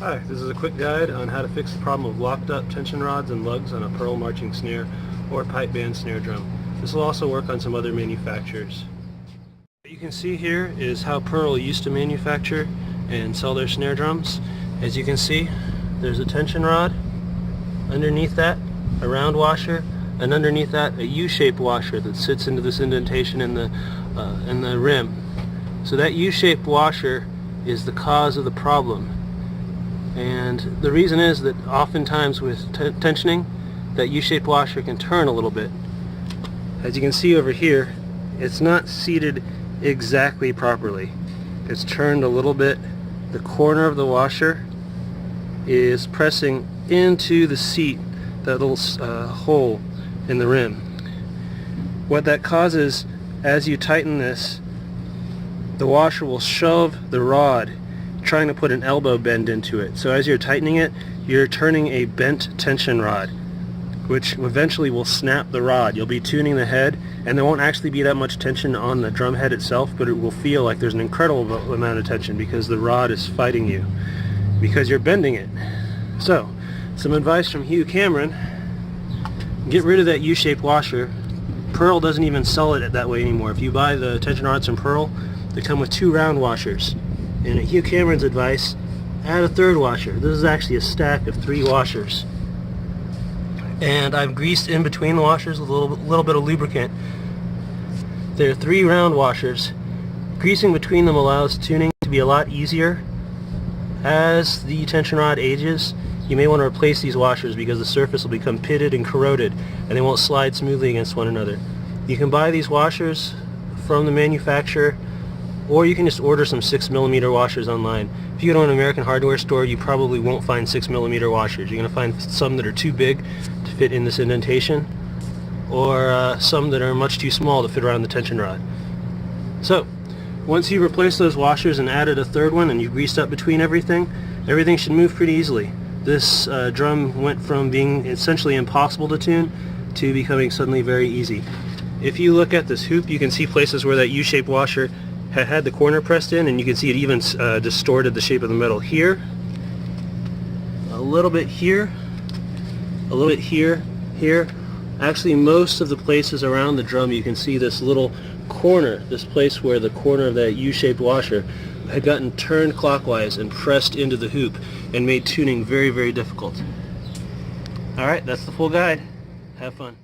Hi, this is a quick guide on how to fix the problem of locked up tension rods and lugs on a pearl marching snare or pipe band snare drum. This will also work on some other manufacturers. What you can see here is how Pearl used to manufacture and sell their snare drums. As you can see, there's a tension rod, underneath that a round washer, and underneath that a U-shaped washer that sits into this indentation in the rim. So that U-shaped washer is the cause of the problem. And the reason is that oftentimes with tensioning, that U-shaped washer can turn a little bit. As you can see over here, it's not seated exactly properly. It's turned a little bit. The corner of the washer is pressing into the seat, that little hole in the rim. What that causes, as you tighten this, the washer will shove the rod, trying to put an elbow bend into it. So as you're tightening it, you're turning a bent tension rod, which eventually will snap the rod. You'll be tuning the head, and there won't actually be that much tension on the drum head itself, but it will feel like there's an incredible amount of tension because the rod is fighting you, because you're bending it. So, some advice from Hugh Cameron: get rid of that U-shaped washer. Pearl doesn't even sell it that way anymore. If you buy the tension rods from Pearl, they come with 2 round washers. And at Hugh Cameron's advice, add a 3rd washer. This is actually a stack of 3 washers. And I've greased in between the washers with a little bit of lubricant. There are 3 round washers. Greasing between them allows tuning to be a lot easier. As the tension rod ages, you may want to replace these washers because the surface will become pitted and corroded and they won't slide smoothly against one another. You can buy these washers from the manufacturer, or you can just order some 6mm washers online. If you go to an American hardware store, you probably won't find 6mm washers. You're going to find some that are too big to fit in this indentation, or some that are much too small to fit around the tension rod. So, once you replace those washers and added a 3rd one and you greased up between everything should move pretty easily. This drum went from being essentially impossible to tune to becoming suddenly very easy. If you look at this hoop, you can see places where that U-shaped washer had the corner pressed in, and you can see it even distorted the shape of the metal here, a little bit here, a little bit here, here. Actually, most of the places around the drum, you can see this little corner, this place where the corner of that U-shaped washer had gotten turned clockwise and pressed into the hoop and made tuning very, very difficult. Alright, that's the full guide. Have fun.